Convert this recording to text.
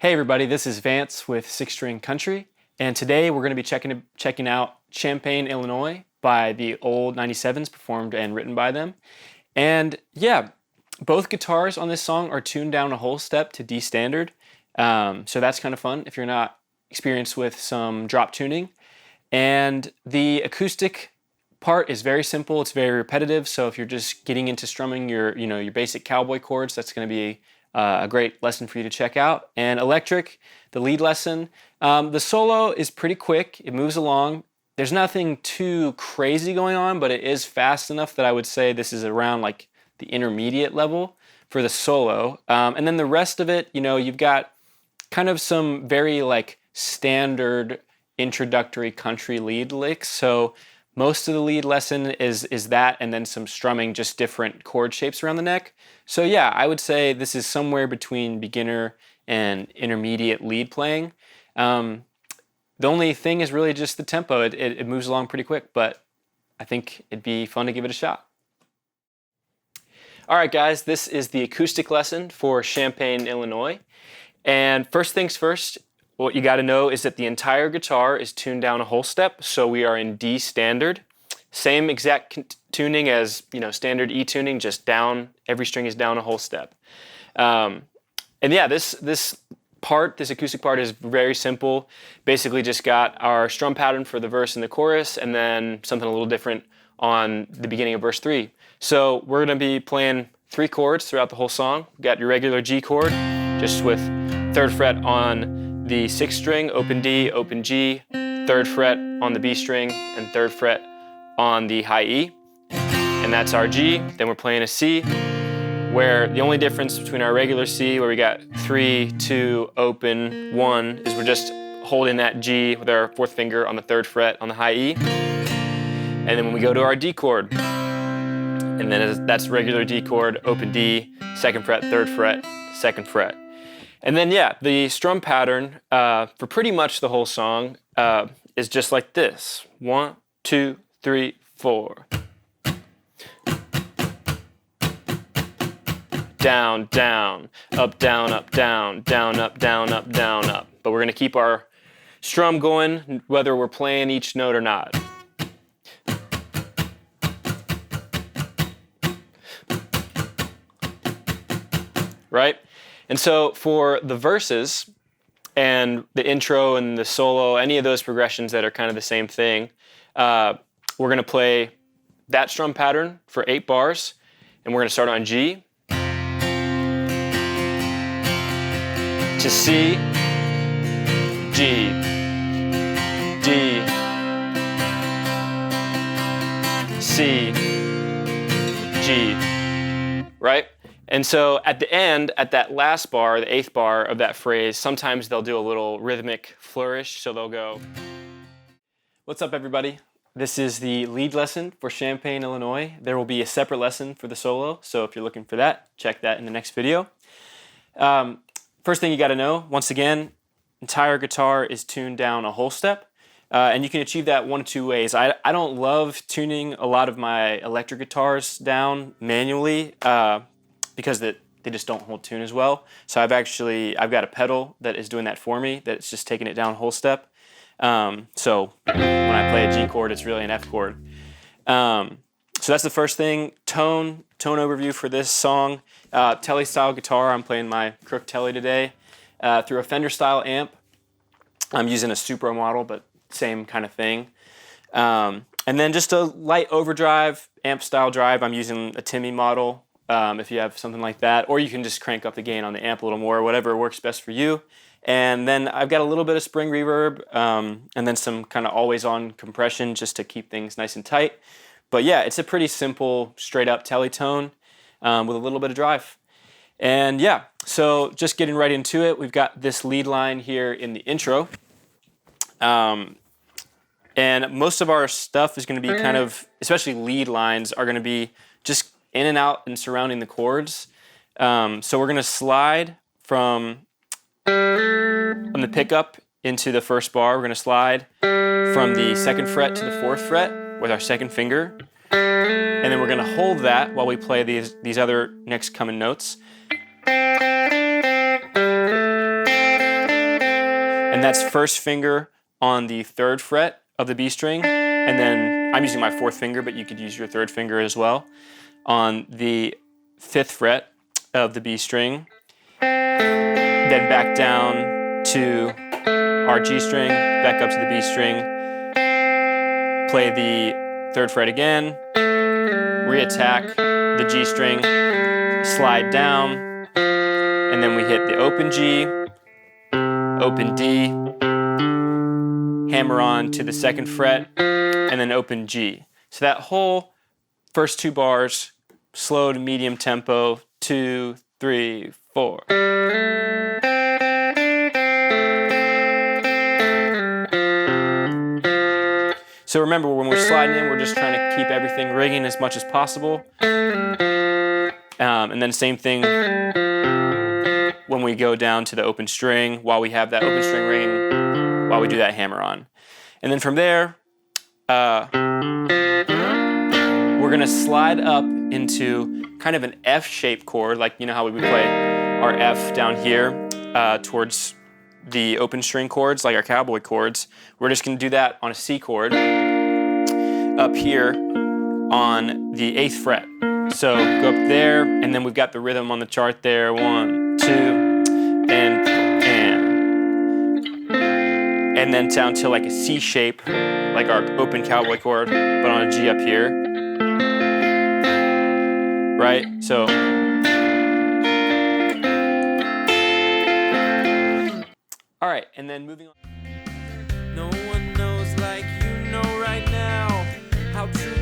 Hey everybody, this is Vance with Six String Country, and today we're going to be checking out Champaign, Illinois by the Old 97s, performed and written by them. And yeah, both guitars on this song are tuned down a whole step to D standard, so that's kind of fun if you're not experienced with some drop tuning. And the acoustic part is very simple, it's very repetitive, so if you're just getting into strumming your basic cowboy chords, that's going to be a great lesson for you to check out. And electric, the lead lesson, the solo is pretty quick, it moves along. There's nothing too crazy going on, but it is fast enough that I would say this is around like the intermediate level for the solo. And then the rest of it, you've got kind of some very like standard introductory country lead licks. So most of the lead lesson is that, and then some strumming, just different chord shapes around the neck. So yeah, I would say this is somewhere between beginner and intermediate lead playing. The only thing is really just the tempo. It moves along pretty quick, but I think it'd be fun to give it a shot. All right, guys, this is the acoustic lesson for Champaign, Illinois. And first things first, what you got to know is that the entire guitar is tuned down a whole step, so we are in D standard. Same exact tuning as standard E tuning, just down. Every string is down a whole step. And yeah, this acoustic part is very simple. Basically, just got our strum pattern for the verse and the chorus, and then something a little different on the beginning of verse 3. So we're going to be playing 3 chords throughout the whole song. We've got your regular G chord, just with 3rd fret on the 6th string, open D, open G, 3rd fret on the B string, and 3rd fret on the high E. And that's our G. Then we're playing a C, where the only difference between our regular C, where we got 3, 2, open, 1, is we're just holding that G with our 4th finger on the 3rd fret on the high E. And then when we go to our D chord, and then that's regular D chord, open D, 2nd fret, 3rd fret, 2nd fret. And then yeah, the strum pattern for pretty much the whole song is just like this. 1, 2, 3, 4. Down, down, up, down, up, down, down, up, down, up, down, up. But we're gonna keep our strum going whether we're playing each note or not. Right? And so for the verses and the intro and the solo, any of those progressions that are kind of the same thing, we're going to play that strum pattern for 8 bars, and we're going to start on G to C, G, D, C, G, right? And so at the end, at that last bar, the 8th bar of that phrase, sometimes they'll do a little rhythmic flourish, so they'll go. What's up, everybody? This is the lead lesson for Champaign, Illinois. There will be a separate lesson for the solo, so if you're looking for that, check that in the next video. First thing you got to know, once again, entire guitar is tuned down a whole step, and you can achieve that one of 2 ways. I don't love tuning a lot of my electric guitars down manually, because they just don't hold tune as well. So I've got a pedal that is doing that for me, that's just taking it down a whole step. So when I play a G chord, it's really an F chord. So that's the first thing. Tone overview for this song. Tele style guitar, I'm playing my Crook Tele today through a Fender style amp. I'm using a Supro model, but same kind of thing. And then just a light overdrive, amp style drive, I'm using a Timmy model. If you have something like that, or you can just crank up the gain on the amp a little more, whatever works best for you. And then I've got a little bit of spring reverb, and then some kind of always on compression just to keep things nice and tight. But yeah, it's a pretty simple, straight up Teletone with a little bit of drive. And yeah, so just getting right into it, we've got this lead line here in the intro. And most of our stuff is going to be kind of, especially lead lines, are going to be just in and out and surrounding the chords. So we're going to slide from the pickup into the first bar. We're going to slide from the 2nd fret to the 4th fret with our 2nd finger. And then we're going to hold that while we play these other next coming notes. and that's first finger on the 3rd fret of the B string, and then I'm using my 4th finger, but you could use your 3rd finger as well, on the 5th fret of the B string, then back down to our G string, back up to the B string, play the 3rd fret again, re-attack the G string, slide down, and then we hit the open G, open D, hammer on to the 2nd fret, and then open G. So that whole first 2 bars, slow to medium tempo, 2, 3, 4. So remember, when we're sliding in, we're just trying to keep everything ringing as much as possible. And then same thing when we go down to the open string, while we have that open string ringing, while we do that hammer on. And then from there, we're gonna slide up into kind of an F-shaped chord, like you know how we would play our F down here towards the open string chords, like our cowboy chords. We're just gonna do that on a C chord up here on the 8th fret. So go up there, and then we've got the rhythm on the chart there. 1, 2, and then down to like a C shape, like our open cowboy chord, but on a G up here. Right? So all right, and then moving on. No one knows like you know right now how true